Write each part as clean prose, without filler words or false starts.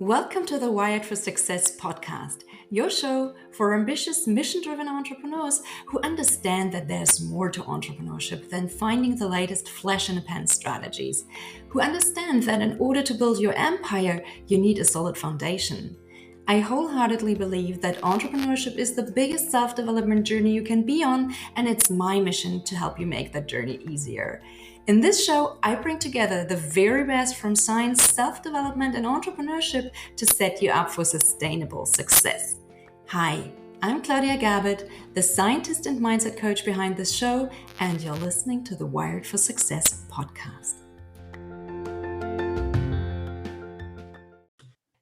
Welcome to the Wired for Success podcast, your show for ambitious, mission-driven entrepreneurs who understand that there's more to entrepreneurship than finding the latest flash-in-the-pan strategies, who understand that in order to build your empire, you need a solid foundation. I wholeheartedly believe that entrepreneurship is the biggest self-development journey you can be on, and it's my mission to help you make that journey easier. In this show, I bring together the very best from science, self-development, and entrepreneurship to set you up for sustainable success. Hi, I'm Claudia Garbutt, the scientist and mindset coach behind this show, and you're listening to the Wired for Success podcast.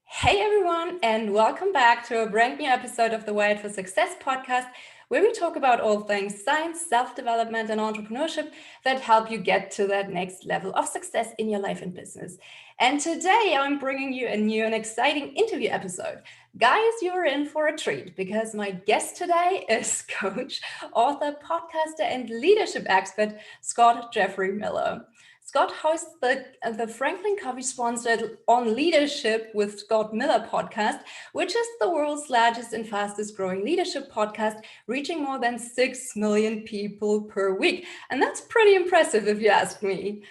Hey everyone, and welcome back to a brand new episode of the Wired for Success podcast, where we talk about all things science, self-development, and entrepreneurship that help you get to that next level of success in your life and business. And today I'm bringing you a new and exciting interview episode. Guys, you're in for a treat because my guest today is coach, author, podcaster, and leadership expert, Scott Jeffrey Miller. Scott hosts the FranklinCovey sponsored On Leadership with Scott Miller podcast, which is the world's largest and fastest growing leadership podcast, reaching more than 6 million people per week. And that's pretty impressive if you ask me.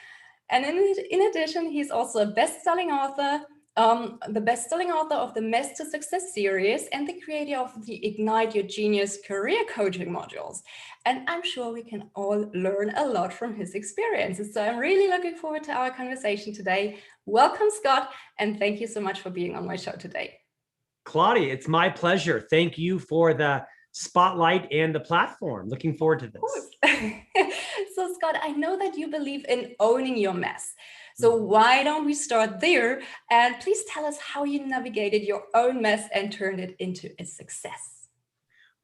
And in addition, he's also a best-selling author, the best-selling author of the Mess to Success series and the creator of the Ignite Your Genius career coaching modules. And I'm sure we can all learn a lot from his experiences. So I'm really looking forward to our conversation today. Welcome, Scott, and thank you so much for being on my show today. Claudia, it's my pleasure. Thank you for the spotlight and the platform. Looking forward to this. So, Scott, I know that you believe in owning your mess. So why don't we start there? And please tell us how you navigated your own mess and turned it into a success.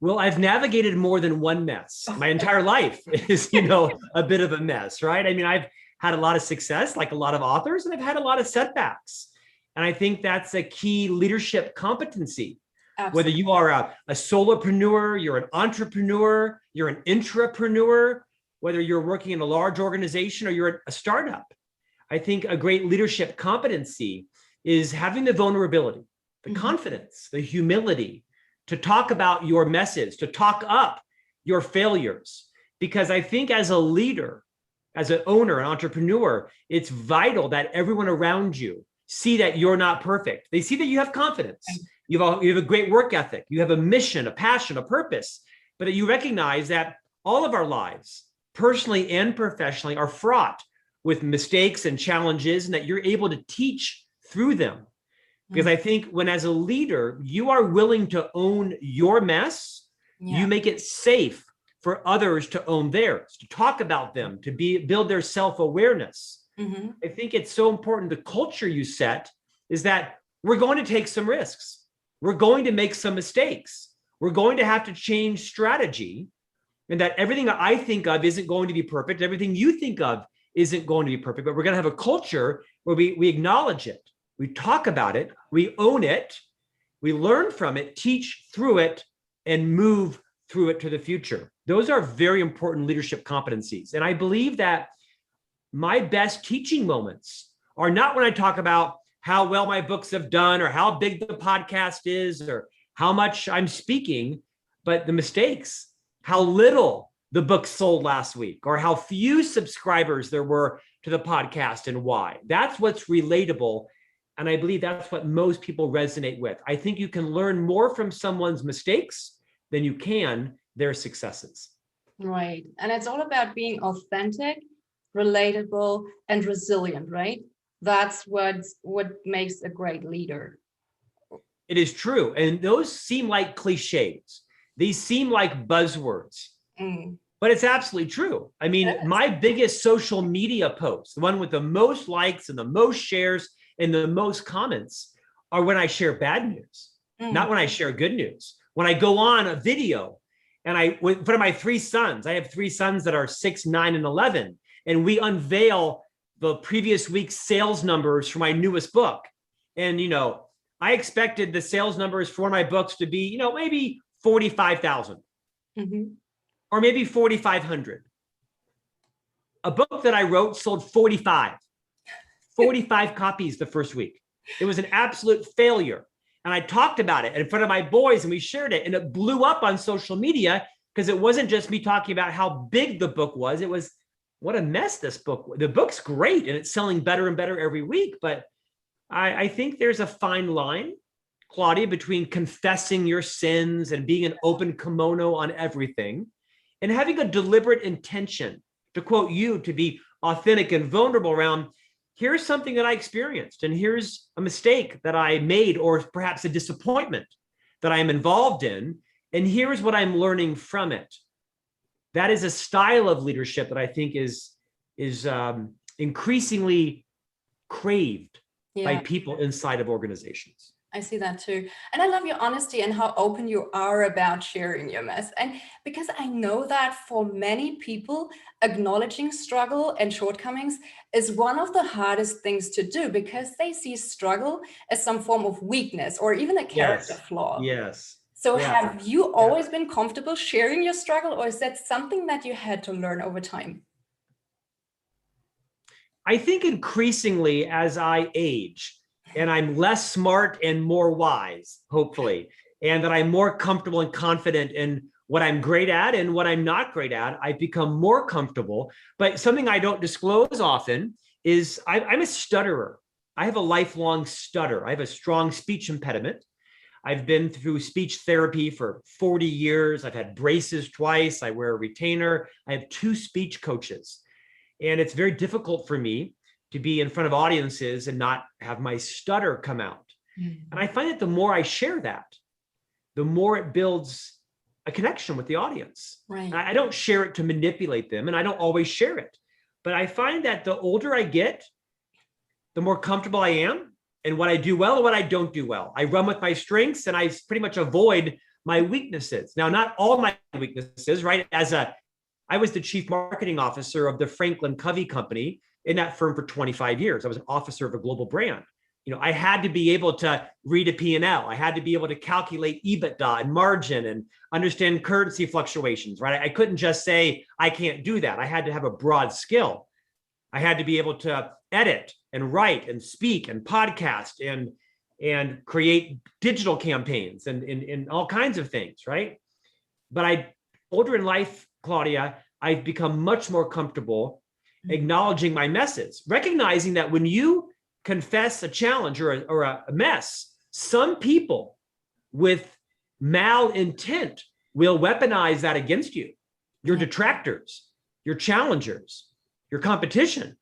Well, I've navigated more than one mess. My entire life is, a bit of a mess, right? I mean, I've had a lot of success, like a lot of authors, and I've had a lot of setbacks. And I think that's a key leadership competency. Absolutely. Whether you are a solopreneur, you're an entrepreneur, you're an intrapreneur, whether you're working in a large organization or you're a startup. I think a great leadership competency is having the vulnerability, the confidence, the humility to talk about your messes, to talk up your failures. Because I think as a leader, as an owner, an entrepreneur, it's vital that everyone around you see that you're not perfect. They see that you have confidence. You have a great work ethic. You have a mission, a passion, a purpose, but that you recognize that all of our lives, personally and professionally, are fraught with mistakes and challenges, and that you're able to teach through them. Because I think when as a leader, you are willing to own your mess, you make it safe for others to own theirs, to talk about them, to build their self-awareness. I think it's so important. The culture you set is that we're going to take some risks. We're going to make some mistakes. We're going to have to change strategy, and that everything that I think of isn't going to be perfect. Everything you think of isn't going to be perfect, but we're going to have a culture where we acknowledge it. We talk about it, we own it, we learn from it, teach through it, and move through it to the future. Those are very important leadership competencies. And I believe that my best teaching moments are not when I talk about how well my books have done or how big the podcast is or how much I'm speaking, but the mistakes, how little the book sold last week or how few subscribers there were to the podcast and why. That's what's relatable. And I believe that's what most people resonate with. I think you can learn more from someone's mistakes than you can their successes. Right. And it's all about being authentic, relatable, and resilient, right? That's what makes a great leader. It is true. And those seem like cliches. These seem like buzzwords. But it's absolutely true. I mean, my biggest social media posts, the one with the most likes and the most shares and the most comments, are when I share bad news, not when I share good news. When I go on a video and in front of my 3 sons, I have 3 sons that are 6, 9, and 11, and we unveil the previous week's sales numbers for my newest book. And, I expected the sales numbers for my books to be, maybe 45,000. Or maybe 4,500. A book that I wrote sold 45 copies the first week. It was an absolute failure. And I talked about it in front of my boys and we shared it, and it blew up on social media because it wasn't just me talking about how big the book was. It was what a mess this book was. The book's great and it's selling better and better every week. But I think there's a fine line, Claudia, between confessing your sins and being an open kimono on everything and having a deliberate intention, to quote you, to be authentic and vulnerable around, here's something that I experienced, and here's a mistake that I made, or perhaps a disappointment that I am involved in, and here's what I'm learning from it. That is a style of leadership that I think is increasingly craved by people inside of organizations. I see that too. And I love your honesty and how open you are about sharing your mess. And because I know that for many people, acknowledging struggle and shortcomings is one of the hardest things to do, because they see struggle as some form of weakness or even a character flaw. Yes. So have you always been comfortable sharing your struggle, or is that something that you had to learn over time? I think increasingly as I age, and I'm less smart and more wise, hopefully, and that I'm more comfortable and confident in what I'm great at and what I'm not great at, I've become more comfortable. But something I don't disclose often is I'm a stutterer. I have a lifelong stutter. I have a strong speech impediment. I've been through speech therapy for 40 years. I've had braces twice. I wear a retainer. I have 2 speech coaches. And it's very difficult for me to be in front of audiences and not have my stutter come out. And I find that the more I share that, the more it builds a connection with the audience. Right. I don't share it to manipulate them, and I don't always share it. But I find that the older I get, the more comfortable I am in what I do well and what I don't do well. I run with my strengths and I pretty much avoid my weaknesses. Now, not all my weaknesses, right? I was the chief marketing officer of the FranklinCovey company in that firm for 25 years. I was an officer of a global brand. I had to be able to read a P&L. I had to be able to calculate EBITDA and margin and understand currency fluctuations, right? I couldn't just say, I can't do that. I had to have a broad skill. I had to be able to edit and write and speak and podcast and create digital campaigns and all kinds of things, right? But older in life, Claudia, I've become much more comfortable acknowledging my messes, recognizing that when you confess a challenge or a mess, some people with malintent will weaponize that against you. Your detractors, your challengers, your competition,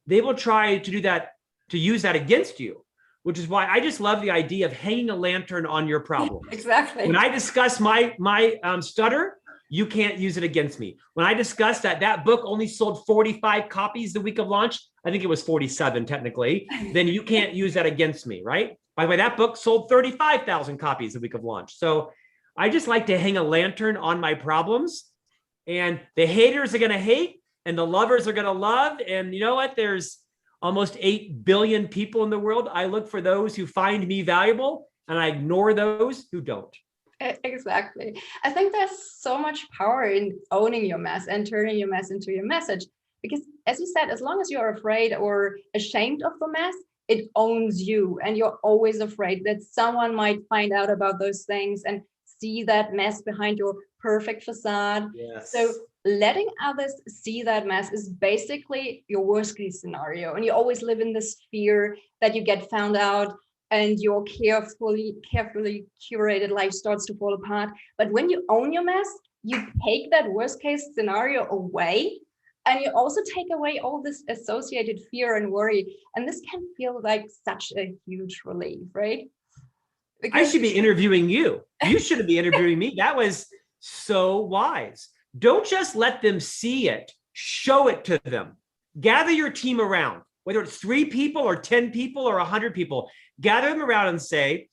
they will try to do that, to use that against you, which is why I just love the idea of hanging a lantern on your problems. Exactly. When I discuss my stutter, you can't use it against me. When I discussed that book only sold 45 copies the week of launch, I think it was 47 technically, then you can't use that against me, right? By the way, that book sold 35,000 copies the week of launch. So I just like to hang a lantern on my problems, and the haters are going to hate and the lovers are going to love. And you know what? There's almost 8 billion people in the world. I look for those who find me valuable and I ignore those who don't. Exactly. I think there's so much power in owning your mess and turning your mess into your message. Because as you said, as long as you're afraid or ashamed of the mess, it owns you. And you're always afraid that someone might find out about those things and see that mess behind your perfect facade. Yes. So letting others see that mess is basically your worst case scenario. And you always live in this fear that you get found out and your carefully curated life starts to fall apart. But when you own your mess, you take that worst case scenario away, and you also take away all this associated fear and worry. And this can feel like such a huge relief, right? I should be interviewing you. You shouldn't be interviewing me. That was so wise. Don't just let them see it, show it to them. Gather your team around, whether it's 3 people or 10 people or 100 people, gather them around and say,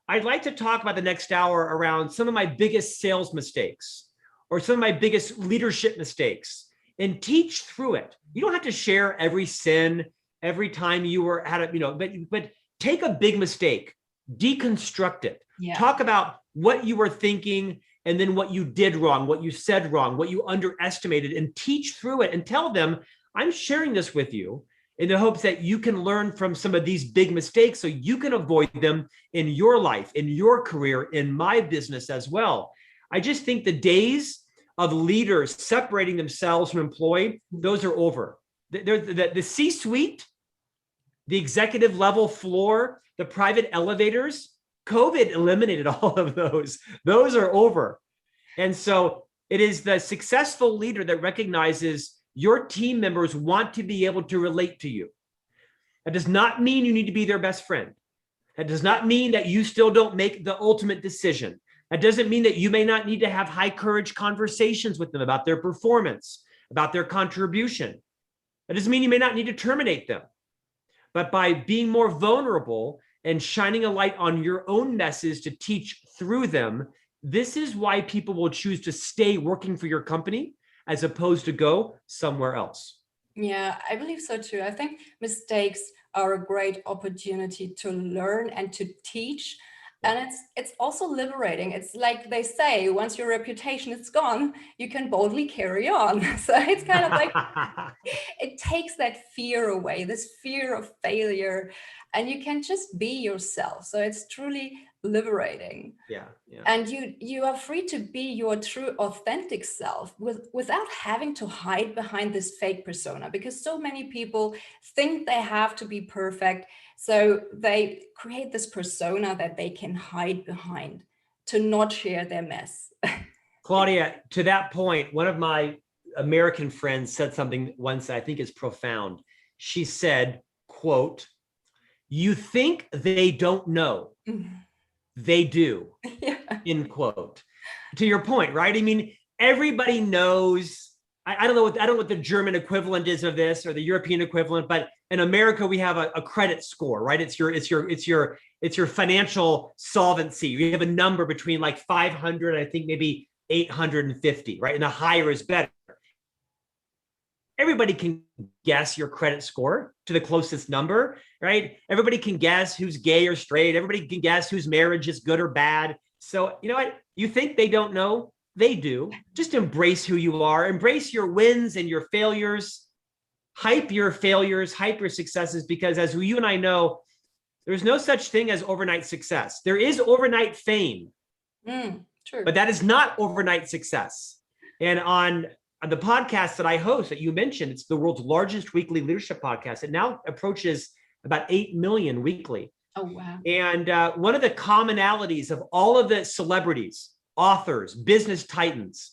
I'd like to talk about the next hour around some of my biggest sales mistakes or some of my biggest leadership mistakes, and teach through it. You don't have to share every sin every time you were at it, but take a big mistake, deconstruct it, talk about what you were thinking and then what you did wrong, what you said wrong, what you underestimated, and teach through it and tell them, I'm sharing this with you in the hopes that you can learn from some of these big mistakes so you can avoid them in your life, in your career, in my business as well. I just think the days of leaders separating themselves from employee, those are over. The C-suite, the executive level floor, the private elevators, COVID eliminated all of those. Those are over. And so it is the successful leader that recognizes your team members want to be able to relate to you. That does not mean you need to be their best friend. That does not mean that you still don't make the ultimate decision. That doesn't mean that you may not need to have high courage conversations with them about their performance, about their contribution. That doesn't mean you may not need to terminate them. But by being more vulnerable and shining a light on your own messes to teach through them, this is why people will choose to stay working for your company as opposed to go somewhere else. Yeah, I believe so too. I think mistakes are a great opportunity to learn and to teach. And it's also liberating. It's like they say, once your reputation is gone, you can boldly carry on. So it's kind of like, it takes that fear away, this fear of failure, and you can just be yourself. So it's truly liberating. Yeah. And you are free to be your true authentic self without having to hide behind this fake persona, because so many people think they have to be perfect. So they create this persona that they can hide behind to not share their mess. Claudia, to that point, one of my American friends said something once that I think is profound. She said, quote, "You think they don't know. They do," Yeah. end quote. To your point, right? I mean, everybody knows. I don't know what the German equivalent is of this or the European equivalent, but in America we have a credit score, right? It's your financial solvency. You have a number between like 500, I think maybe 850, right? And the higher is better. Everybody can guess your credit score to the closest number, right? Everybody can guess who's gay or straight. Everybody can guess whose marriage is good or bad. So you know what? You think they don't know? They do. Just embrace who you are. Embrace your wins and your failures. Hype your failures, hype your successes, because as you and I know, there's no such thing as overnight success. There is overnight fame, True. but that is not overnight success. And on the podcast that I host that you mentioned, it's the world's largest weekly leadership podcast. It now approaches about 8 million weekly. Oh, wow. And one of the commonalities of all of the celebrities, authors, business titans,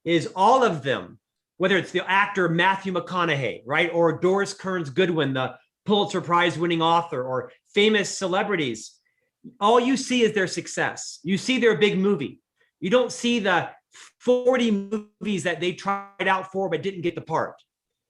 is all of them, whether it's the actor Matthew McConaughey, right? Or Doris Kearns Goodwin, the Pulitzer Prize winning author, or famous celebrities, all you see is their success. You see their big movie. You don't see the 40 movies that they tried out for but didn't get the part.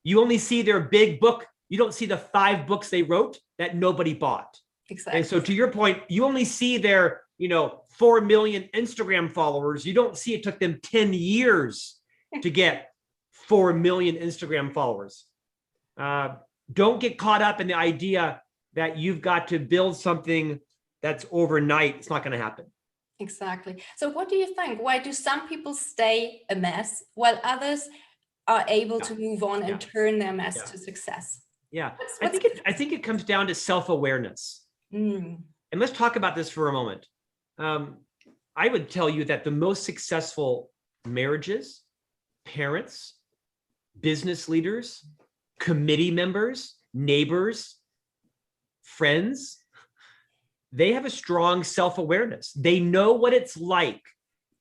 You only see their big book. You don't see the 5 books they wrote that nobody bought. Exactly. And so to your point, you only see their, 4 million Instagram followers. You don't see it took them 10 years to get 4 million Instagram followers. Don't get caught up in the idea that you've got to build something that's overnight. It's not going to happen. Exactly. So what do you think? Why do some people stay a mess while others are able to move on and turn their mess to success? Yeah, I think it comes down to self-awareness. And let's talk about this for a moment. I would tell you that the most successful marriages, parents, business leaders, committee members, neighbors, friends, they have a strong self-awareness. They know what it's like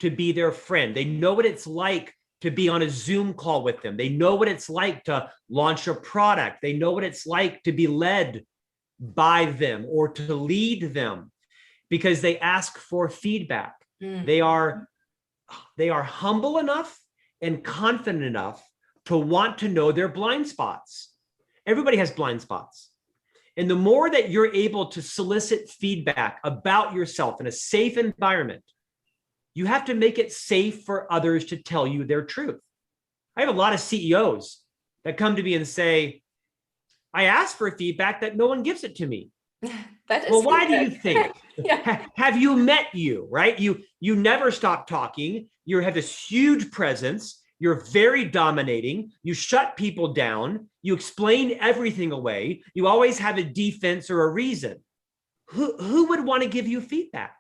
to be their friend. They know what it's like to be on a Zoom call with them. They know what it's like to launch a product. They know what it's like to be led by them or to lead them, because they ask for feedback. They are humble enough and confident enough to want to know their blind spots. Everybody has blind spots. And the more that you're able to solicit feedback about yourself in a safe environment, you have to make it safe for others to tell you their truth. I have a lot of CEOs that come to me and say, I ask for feedback that no one gives it to me. Well, why do you think? Have you met you, right? You never stop talking. You have this huge presence. You're very dominating. You shut people down. You explain everything away. You always have a defense or a reason. Who would want to give you feedback?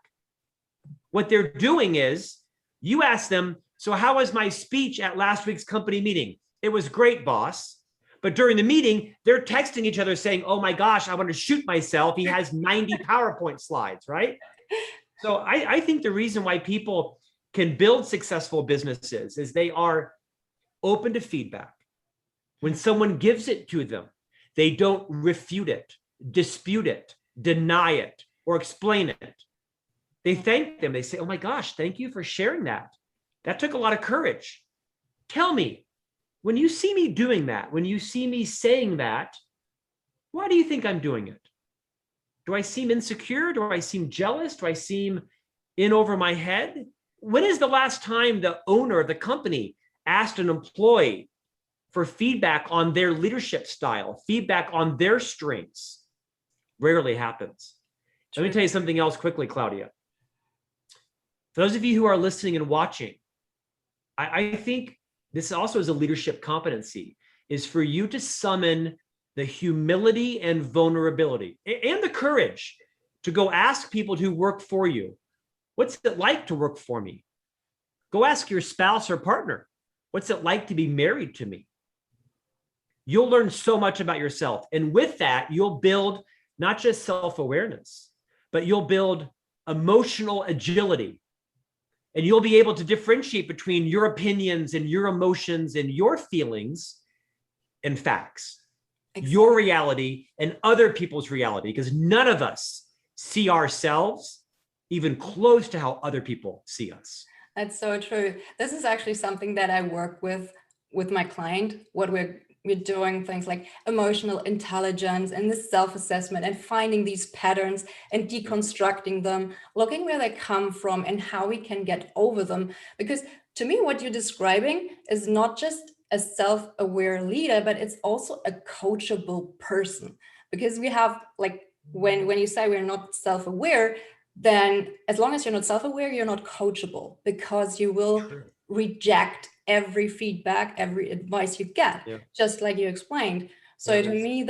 What they're doing is you ask them, so how was my speech at last week's company meeting? It was great, boss. But during the meeting, they're texting each other saying, oh my gosh, I want to shoot myself. He has 90 PowerPoint slides, right? So I think the reason why people can build successful businesses is they are open to feedback. When someone gives it to them, they don't refute it, dispute it, deny it, or explain it. They thank them. They say, oh my gosh, thank you for sharing that. That took a lot of courage. Tell me, when you see me doing that, when you see me saying that, why do you think I'm doing it? Do I seem insecure? Do I seem jealous? Do I seem in over my head? When is the last time the owner of the company asked an employee for feedback on their leadership style, feedback on their strengths? Rarely happens. Let me tell you something else quickly, Claudia. For those of you who are listening and watching, I think this also is a leadership competency, is for you to summon the humility and vulnerability and the courage to go ask people who work for you, what's it like to work for me? Go ask your spouse or partner, what's it like to be married to me? You'll learn so much about yourself. And with that, you'll build not just self-awareness, but you'll build emotional agility. And you'll be able to differentiate between your opinions and your emotions and your feelings and facts. Exactly. Your reality and other people's reality, because none of us see ourselves even close to how other people see us. That's so true. This is actually something that I work with my client, what we're doing, things like emotional intelligence and the self-assessment and finding these patterns and deconstructing them, looking where they come from and how we can get over them. Because to me, what you're describing is not just a self-aware leader, but it's also a coachable person. Because we have, like, when you say we're not self-aware, then as long as you're not self-aware, you're not coachable, because you will reject every feedback, every advice you get, just like you explained. So to me,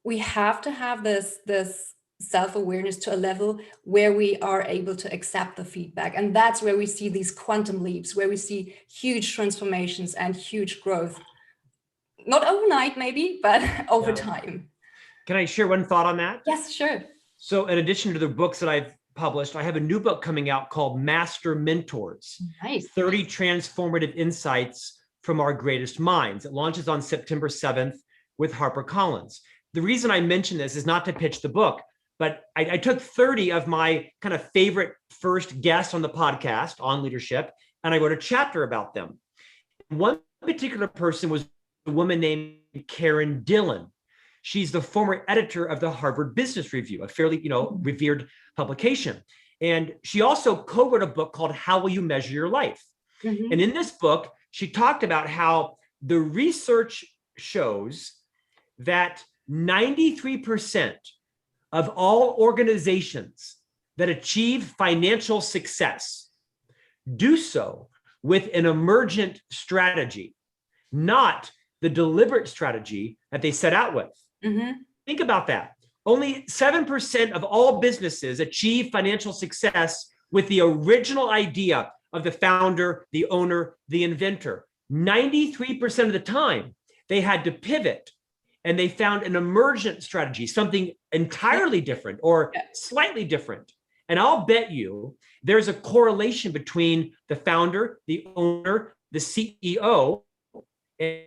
we have to have this self-awareness to a level where we are able to accept the feedback. And that's where we see these quantum leaps, where we see huge transformations and huge growth. Not overnight, maybe, but over time. Can I share one thought on that? Yes, sure. So in addition to the books that I've published, I have a new book coming out called Master Mentors. Nice. 30 Transformative Insights from Our Greatest Minds. It launches on September 7th with HarperCollins. The reason I mention this is not to pitch the book, but I took 30 of my kind of favorite first guests on the podcast on leadership, and I wrote a chapter about them. One particular person was a woman named Karen Dillon. She's the former editor of the Harvard Business Review, a fairly, revered publication. And she also co-wrote a book called How Will You Measure Your Life? Mm-hmm. And in this book, she talked about how the research shows that 93% of all organizations that achieve financial success do so with an emergent strategy, not the deliberate strategy that they set out with. Mm-hmm. Think about that. Only 7% of all businesses achieve financial success with the original idea of the founder, the owner, the inventor. 93% of the time, they had to pivot and they found an emergent strategy, something entirely different or slightly different. And I'll bet you there's a correlation between the founder, the owner, the CEO, and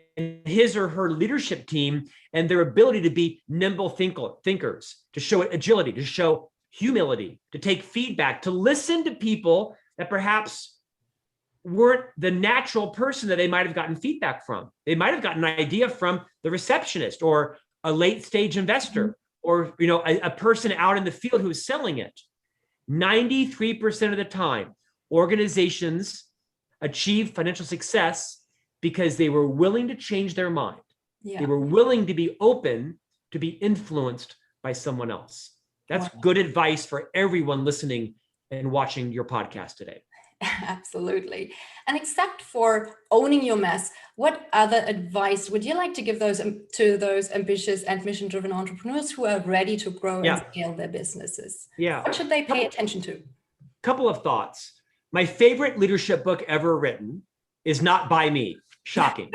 his or her leadership team and their ability to be nimble thinkers, to show agility, to show humility, to take feedback, to listen to people that perhaps weren't the natural person that they might have gotten feedback from. They might have gotten an idea from the receptionist or a late stage investor or a person out in the field who's selling it. 93% of the time, organizations achieve financial success because they were willing to change their mind. Yeah. They were willing to be open to be influenced by someone else. That's good advice for everyone listening and watching your podcast today. Absolutely. And except for owning your mess, what other advice would you like to give to those ambitious and mission-driven entrepreneurs who are ready to grow and scale their businesses? Yeah. What should they pay attention to? Couple of thoughts. My favorite leadership book ever written is not by me. Shocking.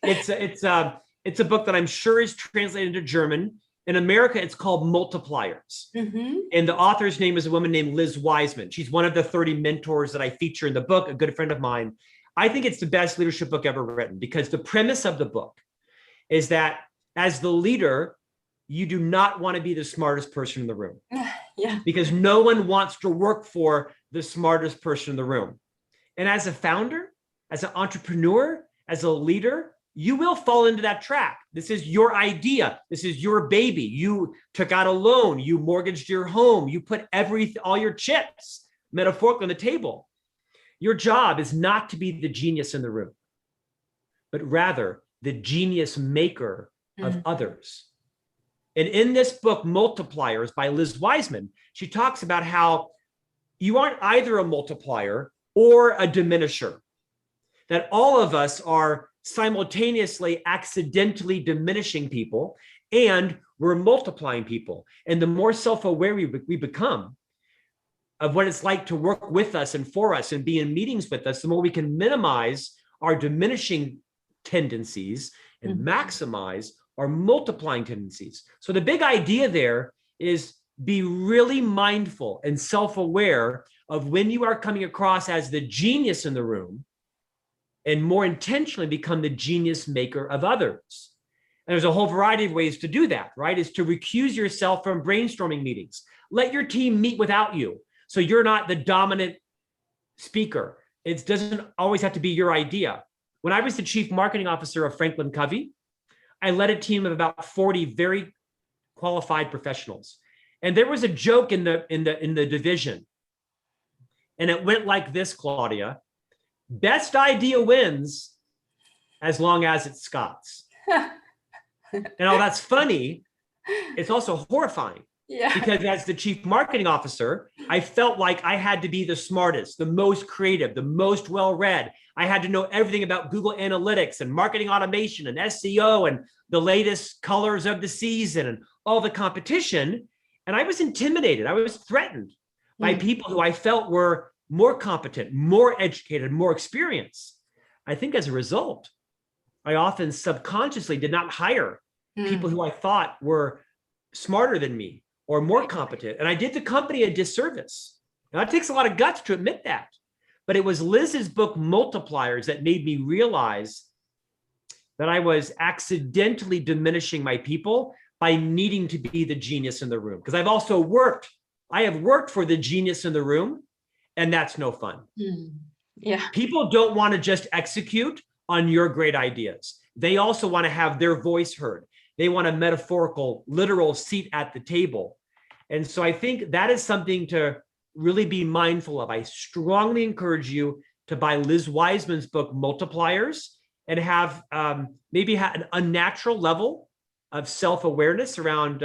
It's a book that I'm sure is translated into German. In America, it's called Multipliers. And the author's name is a woman named Liz Wiseman. She's one of the 30 mentors that I feature in the book, a good friend of mine. I think it's the best leadership book ever written because the premise of the book is that as the leader, you do not want to be the smartest person in the room. Yeah. Because no one wants to work for the smartest person in the room. And as a founder, as an entrepreneur, as a leader, you will fall into that trap. This is your idea. This is your baby. You took out a loan. You mortgaged your home. You put all your chips, metaphorically, on the table. Your job is not to be the genius in the room, but rather the genius maker of others. And in this book, Multipliers by Liz Wiseman, she talks about how you aren't either a multiplier or a diminisher, that all of us are simultaneously accidentally diminishing people and we're multiplying people. And the more self-aware we become of what it's like to work with us and for us and be in meetings with us, the more we can minimize our diminishing tendencies and maximize our multiplying tendencies. So the big idea there is be really mindful and self-aware of when you are coming across as the genius in the room and more intentionally become the genius maker of others. And there's a whole variety of ways to do that, right? Is to recuse yourself from brainstorming meetings. Let your team meet without you. So you're not the dominant speaker. It doesn't always have to be your idea. When I was the chief marketing officer of FranklinCovey, I led a team of about 40 very qualified professionals. And there was a joke in the division. And it went like this, Claudia: best idea wins as long as it's Scott's. And all that's funny, it's also horrifying. Yeah. Because as the chief marketing officer, I felt like I had to be the smartest, the most creative, the most well-read. I had to know everything about Google Analytics and marketing automation and SEO and the latest colors of the season and all the competition. And I was intimidated. I was threatened by people who I felt were more competent, more educated, more experienced. I think as a result, I often subconsciously did not hire people who I thought were smarter than me or more competent. And I did the company a disservice. Now, it takes a lot of guts to admit that. But it was Liz's book, Multipliers, that made me realize that I was accidentally diminishing my people by needing to be the genius in the room. Because I have worked for the genius in the room, and that's no fun. Yeah. People don't want to just execute on your great ideas. They also want to have their voice heard. They want a metaphorical, literal seat at the table. And so I think that is something to really be mindful of. I strongly encourage you to buy Liz Wiseman's book, Multipliers, and have maybe an unnatural level of self-awareness around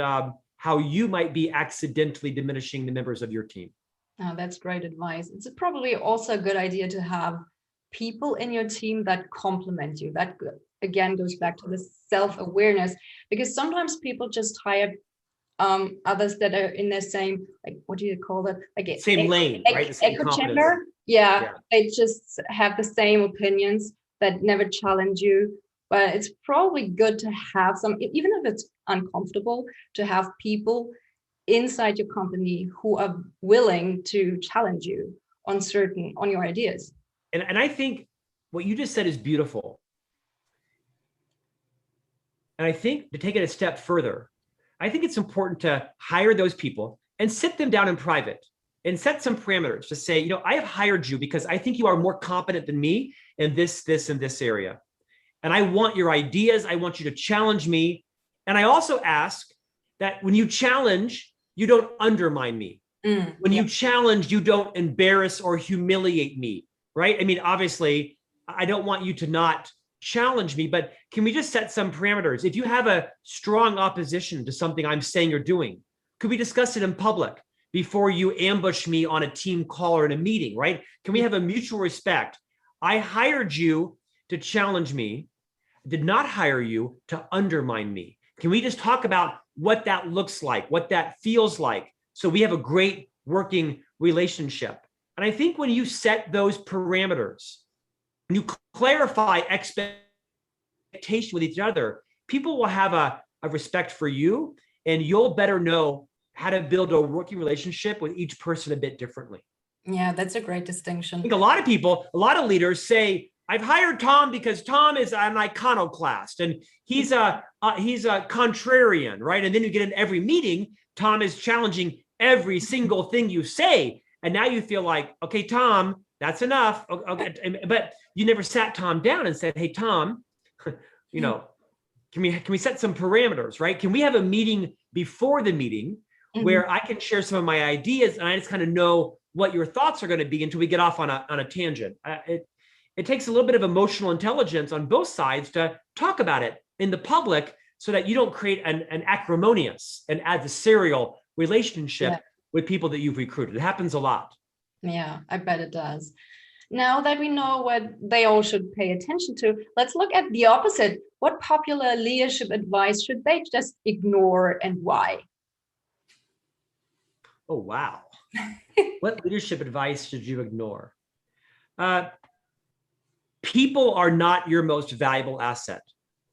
how you might be accidentally diminishing the members of your team. Oh, that's great advice. It's probably also a good idea to have people in your team that complement you. That again goes back to the self-awareness, because sometimes people just hire others that are in their same, like, what do you call that? Like same lane, right? The same echo chamber. Yeah, they just have the same opinions that never challenge you. But it's probably good to have some, even if it's uncomfortable, to have people inside your company who are willing to challenge you on your ideas. And I think what you just said is beautiful. And I think to take it a step further, I think it's important to hire those people and sit them down in private and set some parameters to say, I have hired you because I think you are more competent than me in this, and this area. And I want your ideas. I want you to challenge me. And I also ask that when you challenge, you don't undermine me. When you challenge, you don't embarrass or humiliate me, right? I mean, obviously, I don't want you to not challenge me, but can we just set some parameters? If you have a strong opposition to something I'm saying or doing, could we discuss it in public? before you ambush me on a team call or in a meeting, right? Can we have a mutual respect? I hired you to challenge me, did not hire you to undermine me. Can we just talk about what that looks like, what that feels like, so we have a great working relationship? And I think when you set those parameters, you clarify expectation with each other, people will have a respect for you, and you'll better know how to build a working relationship with each person a bit differently. Yeah, that's a great distinction. I think a lot of people, a lot of leaders say, I've hired Tom because Tom is an iconoclast and he's a contrarian, right? And then you get in every meeting, Tom is challenging every single thing you say. And now you feel like, okay, Tom, that's enough. Okay, but you never sat Tom down and said, hey, Tom, you know, can we set some parameters, right? Can we have a meeting before the meeting where I can share some of my ideas and I just kind of know what your thoughts are going to be until we get off on a tangent? It takes a little bit of emotional intelligence on both sides to talk about it in the public so that you don't create an acrimonious and adversarial relationship with people that you've recruited. It happens a lot. Yeah, I bet it does. Now that we know what they all should pay attention to, let's look at the opposite. What popular leadership advice should they just ignore and why? Oh, wow. What leadership advice should you ignore? People are not your most valuable asset.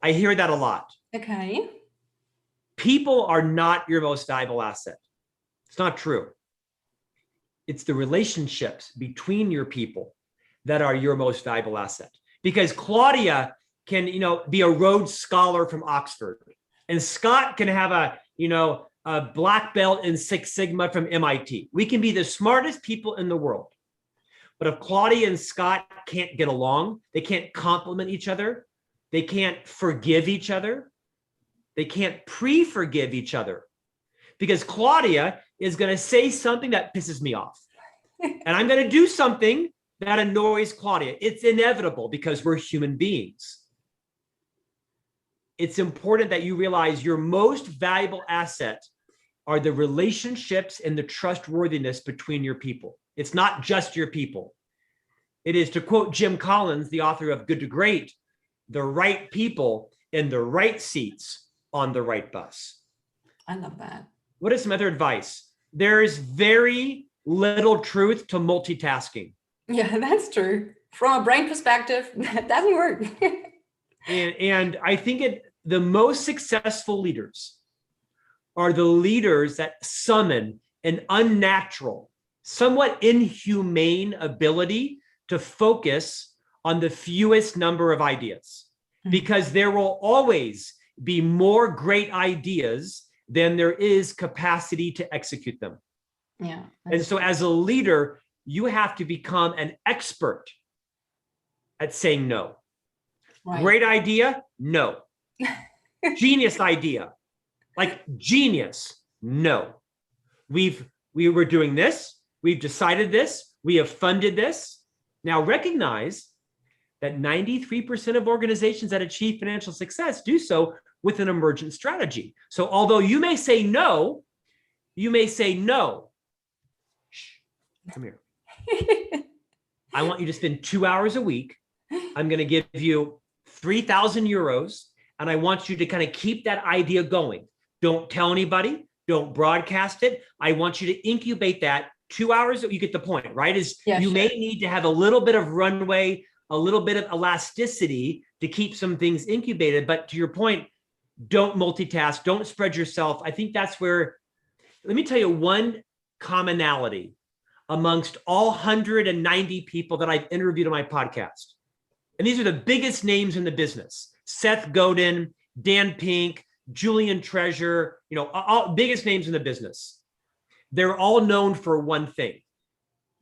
I hear that a lot. Okay. People are not your most valuable asset. It's not true. It's the relationships between your people that are your most valuable asset. Because Claudia can, be a Rhodes Scholar from Oxford, and Scott can have a black belt in Six Sigma from MIT. We can be the smartest people in the world. But if Claudia and Scott can't get along, they can't compliment each other, they can't forgive each other, they can't pre-forgive each other, because Claudia is going to say something that pisses me off. And I'm going to do something that annoys Claudia. It's inevitable because we're human beings. It's important that you realize your most valuable asset are the relationships and the trustworthiness between your people. It's not just your people. It is, to quote Jim Collins, the author of Good to Great, the right people in the right seats on the right bus. I love that. What is some other advice? There is very little truth to multitasking. Yeah, that's true. From a brain perspective, that doesn't work. and I think the most successful leaders are the leaders that summon an unnatural, somewhat inhumane ability to focus on the fewest number of ideas, because there will always be more great ideas than there is capacity to execute them. Yeah. And so as a leader, you have to become an expert at saying no. Right. Great idea? No. Genius idea? Like genius? No. We were doing this. We've decided this. We have funded this. Now recognize that 93% of organizations that achieve financial success do so with an emergent strategy. So although you may say no, shh, come here. I want you to spend 2 hours a week. I'm going to give you 3,000 euros, and I want you to kind of keep that idea going. Don't tell anybody. Don't broadcast it. I want you to incubate that 2 hours. You get the point, right? May need to have a little bit of runway, a little bit of elasticity to keep some things incubated. But to your point, don't multitask. Don't spread yourself. I think that's where, let me tell you one commonality amongst all 190 people that I've interviewed on my podcast. And these are the biggest names in the business: Seth Godin, Dan Pink, Julian Treasure, all biggest names in the business. They're all known for one thing.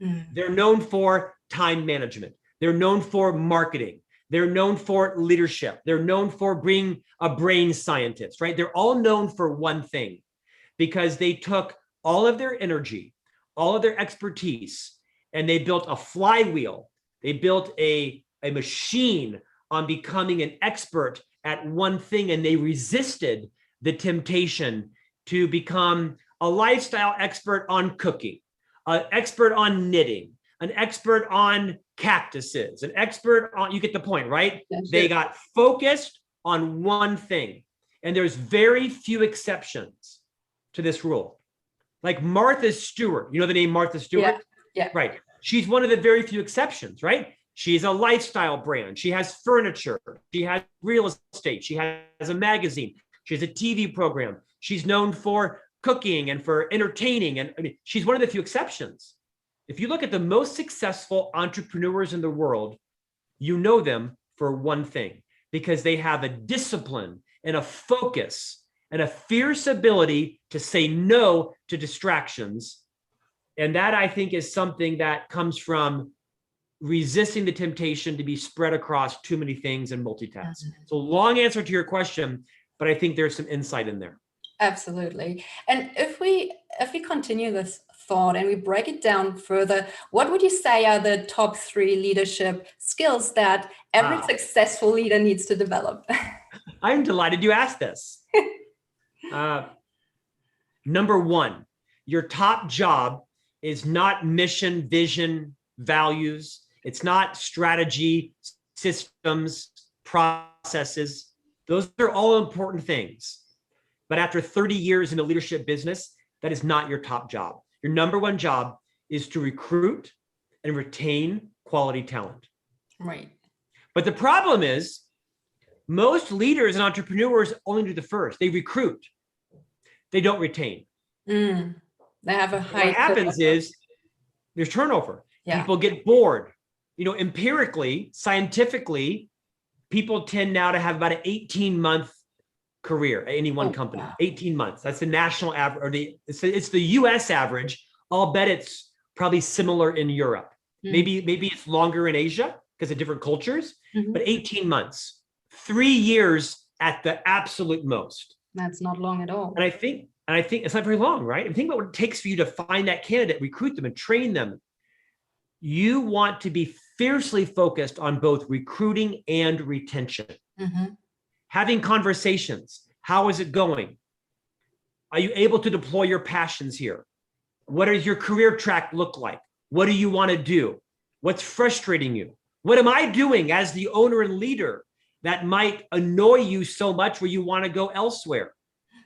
They're known for time management. They're known for marketing. They're known for leadership. They're known for being a brain scientist, right? They're all known for one thing, because they took all of their energy, all of their expertise, and they built a flywheel. They built a machine on becoming an expert at one thing, and they resisted the temptation to become a lifestyle expert on cooking, an expert on knitting, an expert on cactuses, an expert on, you get the point, right? Yeah, sure. They got focused on one thing. And there's very few exceptions to this rule. Like Martha Stewart, you know the name Martha Stewart? Yeah. Right. She's one of the very few exceptions, right? She's a lifestyle brand. She has furniture. She has real estate. She has a magazine. She has a TV program. She's known for cooking and for entertaining. And I mean, she's one of the few exceptions. If you look at the most successful entrepreneurs in the world, you know them for one thing, because they have a discipline and a focus and a fierce ability to say no to distractions. And that, I think, is something that comes from resisting the temptation to be spread across too many things and multitask. So long answer to your question, but I think there's some insight in there. Absolutely. And if we continue this thought and we break it down further, what would you say are the top 3 leadership skills that every successful leader needs to develop? I'm delighted you asked this. Number 1, your top job is not mission, vision, values. It's not strategy, systems, processes. Those are all important things. But after 30 years in the leadership business, that is not your top job. Your number 1 job is to recruit and retain quality talent. Right. But the problem is most leaders and entrepreneurs only do the first. They recruit. They don't retain. They have a high. What happens is there's turnover. Yeah. People get bored. You know, empirically, scientifically, people tend now to have about an 18-month career at any one company. Wow. 18 months. That's the national average, or it's the US average. I'll bet it's probably similar in Europe. Maybe it's longer in Asia because of different cultures, but 18 months, 3 years at the absolute most. That's not long at all. And I think it's not very long, right? I think about what it takes for you to find that candidate, recruit them, and train them. You want to be fiercely focused on both recruiting and retention. Having conversations. How is it going? Are you able to deploy your passions here? What does your career track look like? What do you want to do? What's frustrating you? What am I doing as the owner and leader that might annoy you so much where you want to go elsewhere?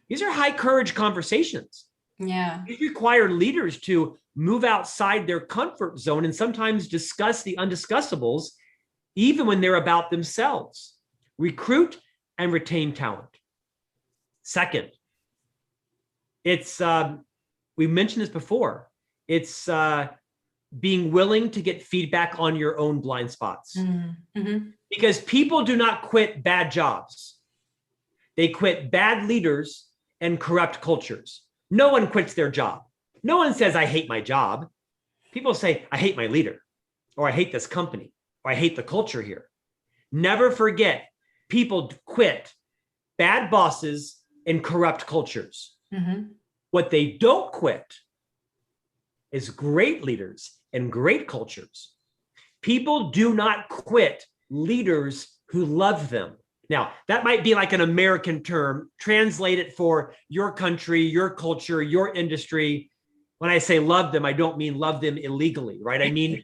These are high courage conversations. Yeah. These require leaders to move outside their comfort zone and sometimes discuss the undiscussables, even when they're about themselves. Recruit and retain talent. Second, it's, we mentioned this before, it's being willing to get feedback on your own blind spots. Because people do not quit bad jobs. They quit bad leaders and corrupt cultures. No one quits their job. No one says, I hate my job. People say, I hate my leader, or I hate this company, or I hate the culture here. Never forget, people quit bad bosses and corrupt cultures. What they don't quit is great leaders and great cultures. People do not quit leaders who love them. Now, that might be like an American term. Translate it for your country, your culture, your industry. When I say love them, I don't mean love them illegally, right? I mean,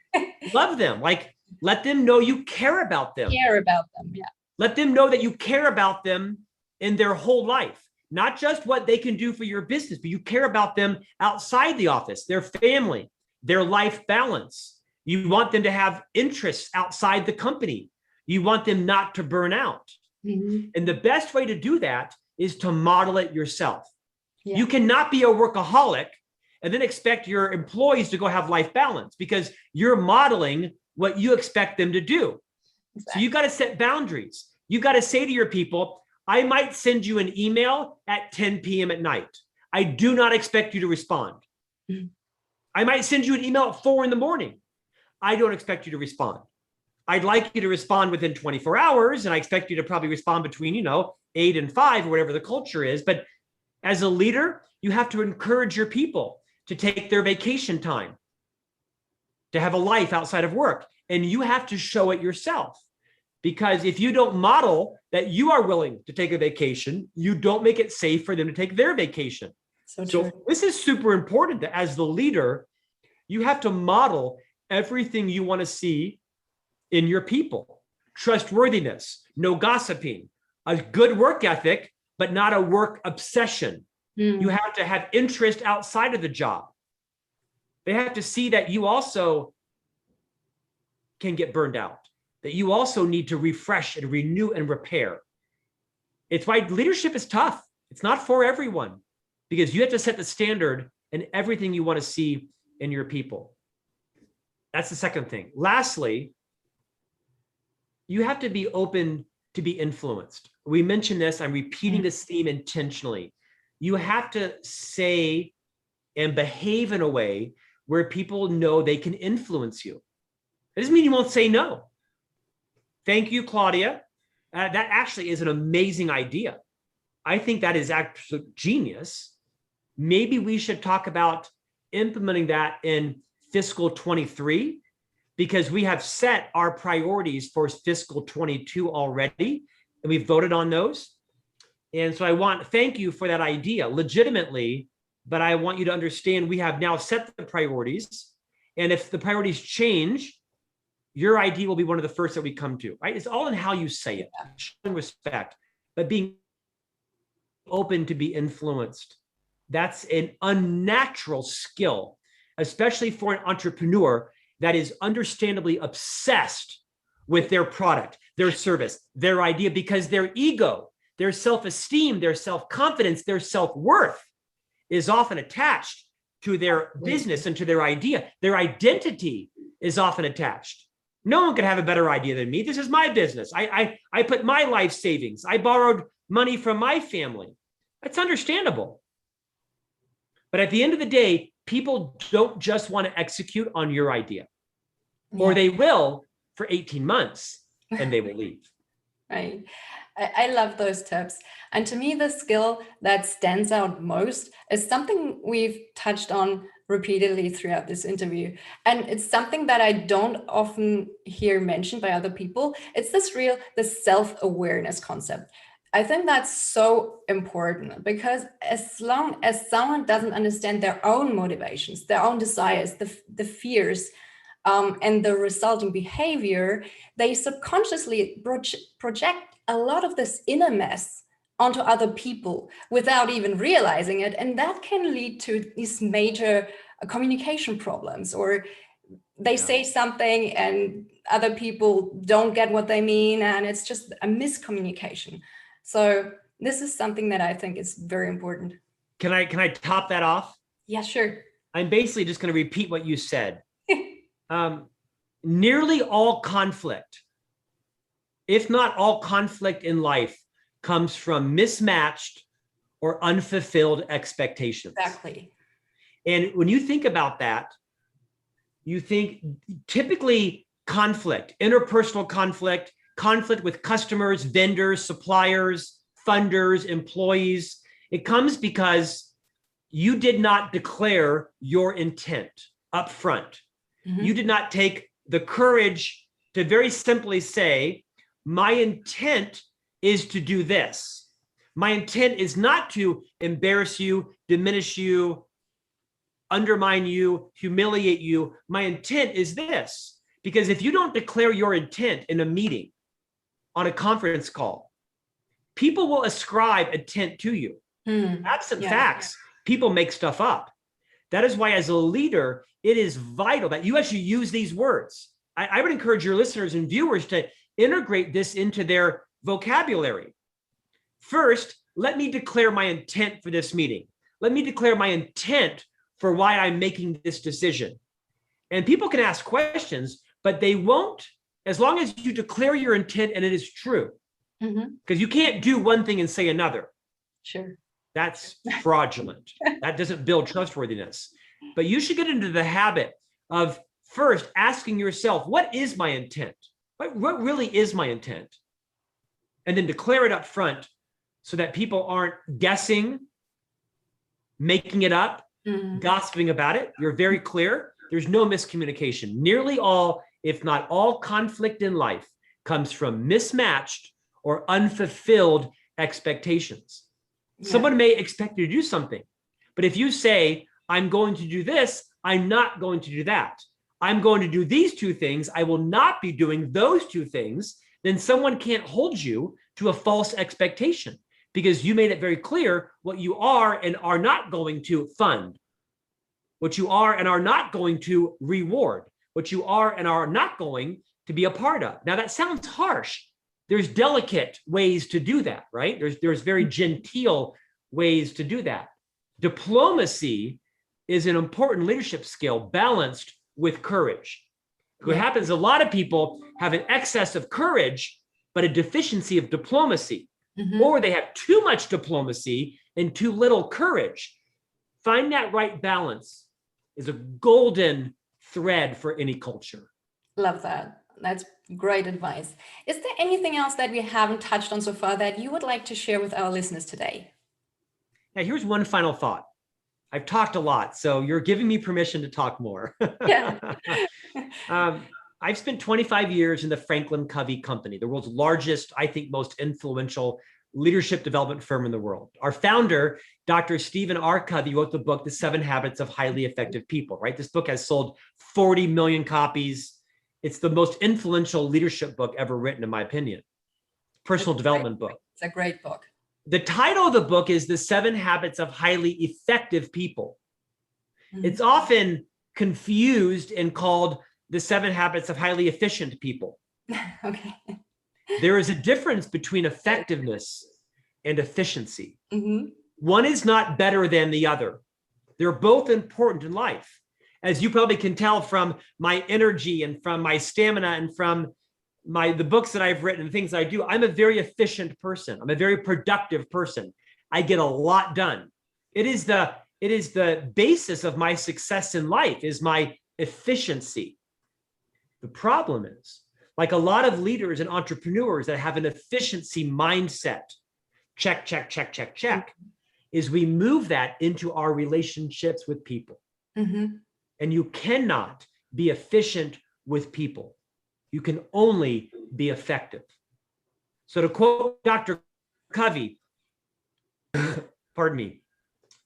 love them. Like, let them know you care about them. Care about them, yeah. Let them know that you care about them in their whole life, not just what they can do for your business, but you care about them outside the office, their family, their life balance. You want them to have interests outside the company. You want them not to burn out. And the best way to do that is to model it yourself. You cannot be a workaholic and then expect your employees to go have life balance, because you're modeling what you expect them to do. So you got to set boundaries. You got to say to your people, I might send you an email at 10 p.m. at night. I do not expect you to respond. I might send you an email at 4 in the morning. I don't expect you to respond. I'd like you to respond within 24 hours, and I expect you to probably respond between, 8 and 5 or whatever the culture is. But as a leader, you have to encourage your people to take their vacation time, to have a life outside of work. And you have to show it yourself. Because if you don't model that you are willing to take a vacation, you don't make it safe for them to take their vacation. So true. So this is super important that as the leader, you have to model everything you want to see in your people. Trustworthiness, no gossiping, a good work ethic, but not a work obsession. You have to have interest outside of the job. They have to see that you also can get burned out, that you also need to refresh and renew and repair. It's why leadership is tough. It's not for everyone, because you have to set the standard in everything you want to see in your people. That's the second thing. Lastly, you have to be open to be influenced. We mentioned this, I'm repeating this theme intentionally. You have to say and behave in a way where people know they can influence you. It doesn't mean you won't say no. Thank you, Claudia. That actually is an amazing idea. I think that is absolute genius. Maybe we should talk about implementing that in fiscal 23, because we have set our priorities for fiscal 22 already, and we've voted on those. And so thank you for that idea, legitimately, but I want you to understand we have now set the priorities. And if the priorities change, your idea will be one of the first that we come to, right? It's all in how you say it, showing respect, but being open to be influenced. That's an unnatural skill, especially for an entrepreneur that is understandably obsessed with their product, their service, their idea, because their ego, their self-esteem, their self-confidence, their self-worth is often attached to their business and to their idea. Their identity is often attached. No one can have a better idea than me. This is my business. I put my life savings. I borrowed money from my family. That's understandable. But at the end of the day, people don't just want to execute on your idea, or they will for 18 months and they will leave. Right. I love those tips. And to me, the skill that stands out most is something we've touched on repeatedly throughout this interview. And it's something that I don't often hear mentioned by other people. It's the self-awareness concept. I think that's so important, because as long as someone doesn't understand their own motivations, their own desires, the fears, and the resulting behavior, they subconsciously project a lot of this inner mess onto other people without even realizing it. And that can lead to these major communication problems, or they say something and other people don't get what they mean, and it's just a miscommunication. So this is something that I think is very important. Can I top that off? Yeah, sure. I'm basically just going to repeat what you said. Nearly all conflict, if not all conflict in life, comes from mismatched or unfulfilled expectations. Exactly. And when you think about that, you think typically conflict, interpersonal conflict, conflict with customers, vendors, suppliers, funders, employees, it comes because you did not declare your intent up front. Mm-hmm. You did not take the courage to very simply say, my intent is to do this. My intent is not to embarrass you, diminish you, undermine you, humiliate you. My intent is this. Because if you don't declare your intent in a meeting, on a conference call, people will ascribe intent to you. Absent facts, people make stuff up. That is why, as a leader, it is vital that you actually use these words. I would encourage your listeners and viewers to integrate this into their vocabulary. First, let me declare my intent for this meeting. Let me declare my intent for why I'm making this decision. And people can ask questions, but they won't, as long as you declare your intent and it is true. Because you can't do one thing and say another. Sure. That's fraudulent. That doesn't build trustworthiness. But you should get into the habit of first asking yourself, what is my intent? What really is my intent? And then declare it up front so that people aren't guessing, making it up, gossiping about it. You're very clear. There's no miscommunication. Nearly all, if not all, conflict in life comes from mismatched or unfulfilled expectations. Someone may expect you to do something, But if you say, I'm going to do this, I'm not going to do that. I'm going to do these two things. I will not be doing those two things. Then someone can't hold you to a false expectation because you made it very clear what you are and are not going to fund, what you are and are not going to reward, what you are and are not going to be a part of. Now that sounds harsh. There's delicate ways to do that, right? There's very genteel ways to do that. Diplomacy is an important leadership skill balanced with courage. What happens, a lot of people have an excess of courage, but a deficiency of diplomacy, or they have too much diplomacy and too little courage. Find that right balance is a golden thread for any culture. Love that. That's great advice. Is there anything else that we haven't touched on so far that you would like to share with our listeners today? Now, here's one final thought. I've talked a lot, so you're giving me permission to talk more. Yeah. I've spent 25 years in the FranklinCovey company, the world's largest, I think, most influential leadership development firm in the world. Our founder, Dr. Stephen R. Covey, wrote the book, The 7 Habits of Highly Effective People, right? This book has sold 40 million copies. It's the most influential leadership book ever written, in my opinion. Personal development book. It's a great book. The title of the book is The 7 Habits of Highly Effective People. It's often confused and called The 7 Habits of Highly Efficient People. Okay. There is a difference between effectiveness and efficiency. One is not better than the other. They're both important in life. As you probably can tell from my energy and from my stamina and from the books that I've written and things I do, I'm a very efficient person. I'm a very productive person. I get a lot done. It is the basis of my success in life is my efficiency. The problem is, like a lot of leaders and entrepreneurs that have an efficiency mindset, check, check, check, check, check, is we move that into our relationships with people. And you cannot be efficient with people. You can only be effective. So to quote Dr. Covey, pardon me,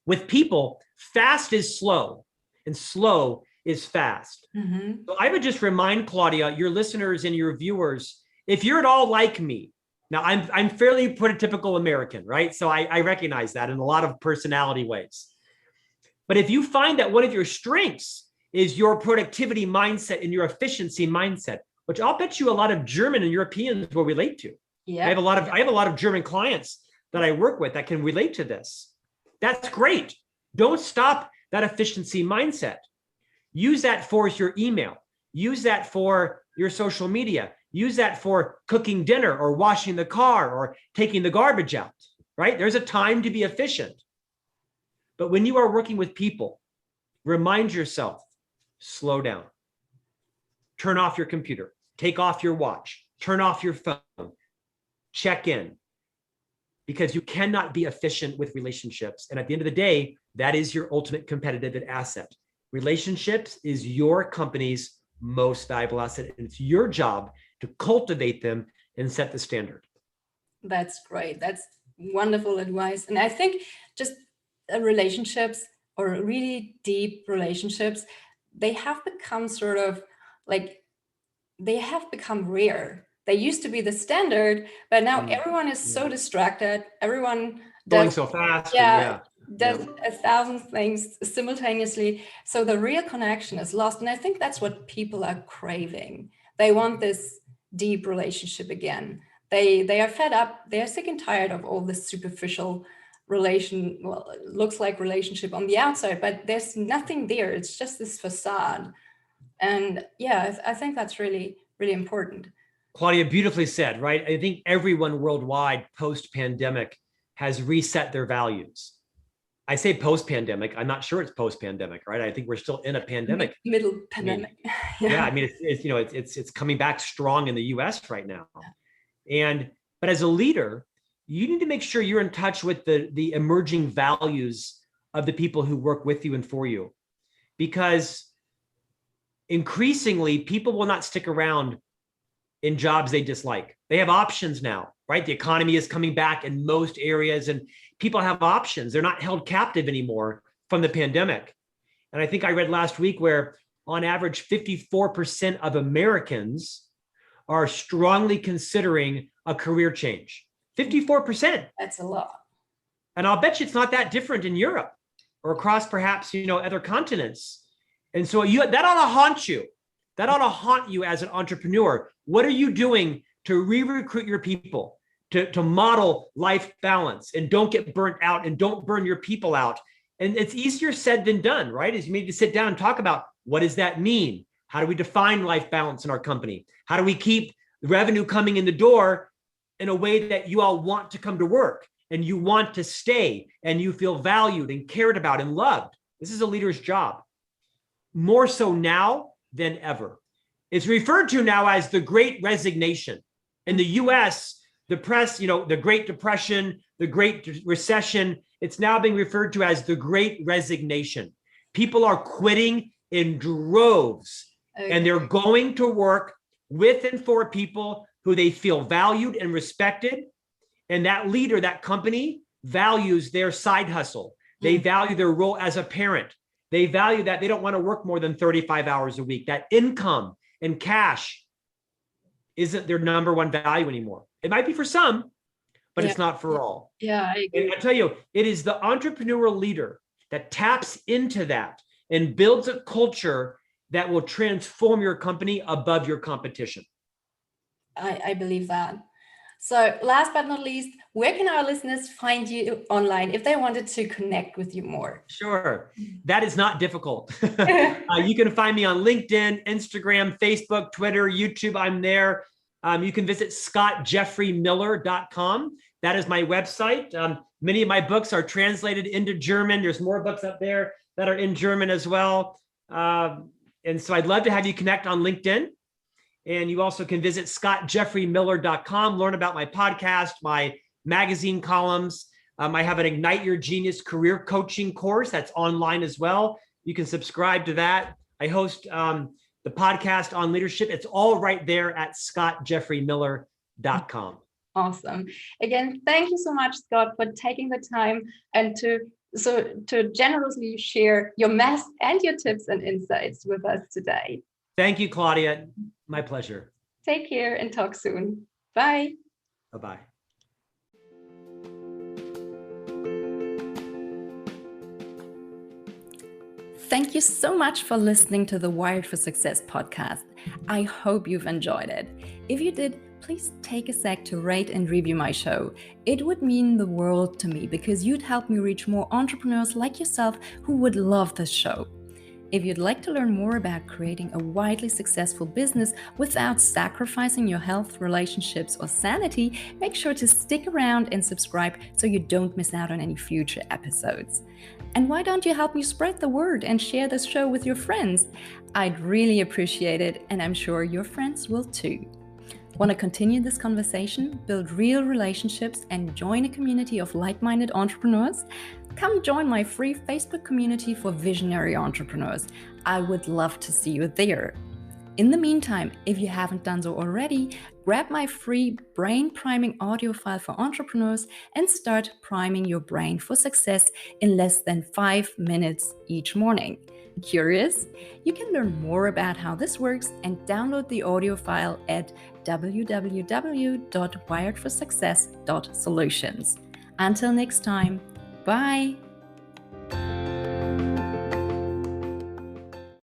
with people, fast is slow and slow is fast. So I would just remind Claudia, your listeners and your viewers, if you're at all like me, now I'm fairly prototypical American, right? So I recognize that in a lot of personality ways. But if you find that one of your strengths is your productivity mindset and your efficiency mindset, which I'll bet you a lot of German and Europeans will relate to. Yeah. I have a lot of German clients that I work with that can relate to this. That's great. Don't stop that efficiency mindset. Use that for your email. Use that for your social media. Use that for cooking dinner or washing the car or taking the garbage out, right? There's a time to be efficient. But when you are working with people, remind yourself, slow down. Turn off your computer, take off your watch, turn off your phone, check in, because you cannot be efficient with relationships. And at the end of the day, that is your ultimate competitive asset. Relationships is your company's most valuable asset. And it's your job to cultivate them and set the standard. That's great. That's wonderful advice. And I think just relationships or really deep relationships, they have become sort of like, they have become rare. They used to be the standard, but now everyone is so distracted. Everyone going so fast. Does 1,000 things simultaneously. So the real connection is lost. And I think that's what people are craving. They want this deep relationship again. They are fed up. They are sick and tired of all this superficial it looks like relationship on the outside, but there's nothing there. It's just this facade. And yeah, I think that's really, really important. Claudia, beautifully said, right? I think everyone worldwide post-pandemic has reset their values. I say post-pandemic, I'm not sure it's post-pandemic, right? I think we're still in a pandemic. Middle pandemic. I mean, it's coming back strong in the US right now. But as a leader, you need to make sure you're in touch with the emerging values of the people who work with you and for you. Because increasingly, people will not stick around in jobs they dislike. They have options now, right? The economy is coming back in most areas and people have options. They're not held captive anymore from the pandemic. And I think I read last week where on average, 54% of Americans are strongly considering a career change. 54%. That's a lot. And I'll bet you it's not that different in Europe or across perhaps, other continents. And so that ought to haunt you. That ought to haunt you as an entrepreneur. What are you doing to re-recruit your people, to model life balance, and don't get burnt out and don't burn your people out? And it's easier said than done, right? Is you need to sit down and talk about, what does that mean? How do we define life balance in our company? How do we keep revenue coming in the door in a way that you all want to come to work and you want to stay and you feel valued and cared about and loved? This is a leader's job, more so now than ever. It's referred to now as the Great Resignation. In the US, the press, the Great Depression, the Great Recession, it's now being referred to as the Great Resignation. People are quitting in droves, and they're going to work with and for people who they feel valued and respected. And that leader, that company, values their side hustle. They value their role as a parent. They value that they don't want to work more than 35 hours a week. That income and cash isn't their number one value anymore. It might be for some, but it's not for all. Yeah, I agree. And I tell you, it is the entrepreneurial leader that taps into that and builds a culture that will transform your company above your competition. I believe that. So last but not least, where can our listeners find you online if they wanted to connect with you more? Sure. That is not difficult. You can find me on LinkedIn, Instagram, Facebook, Twitter, YouTube. I'm there. You can visit scottjeffreymiller.com. That is my website. Many of my books are translated into German. There's more books up there that are in German as well. And so I'd love to have you connect on LinkedIn. And you also can visit scottjeffreymiller.com, learn about my podcast, my magazine columns. I have an Ignite Your Genius career coaching course that's online as well. You can subscribe to that. I host the podcast on leadership. It's all right there at scottjeffreymiller.com. Awesome. Again, thank you so much, Scott, for taking the time and to generously share your mess and your tips and insights with us today. Thank you, Claudia. My pleasure. Take care and talk soon. Bye. Bye-bye. Thank you so much for listening to the Wired for Success podcast. I hope you've enjoyed it. If you did, please take a sec to rate and review my show. It would mean the world to me because you'd help me reach more entrepreneurs like yourself who would love this show. If you'd like to learn more about creating a widely successful business without sacrificing your health, relationships, or sanity, make sure to stick around and subscribe so you don't miss out on any future episodes. And why don't you help me spread the word and share this show with your friends? I'd really appreciate it, and I'm sure your friends will too. Want to continue this conversation, build real relationships, and join a community of like-minded entrepreneurs? Come join my free Facebook community for visionary entrepreneurs. I would love to see you there. In the meantime, if you haven't done so already, grab my free brain priming audio file for entrepreneurs and start priming your brain for success in less than 5 minutes each morning. Curious? You can learn more about how this works and download the audio file at www.wiredforsuccess.solutions. Until next time, bye.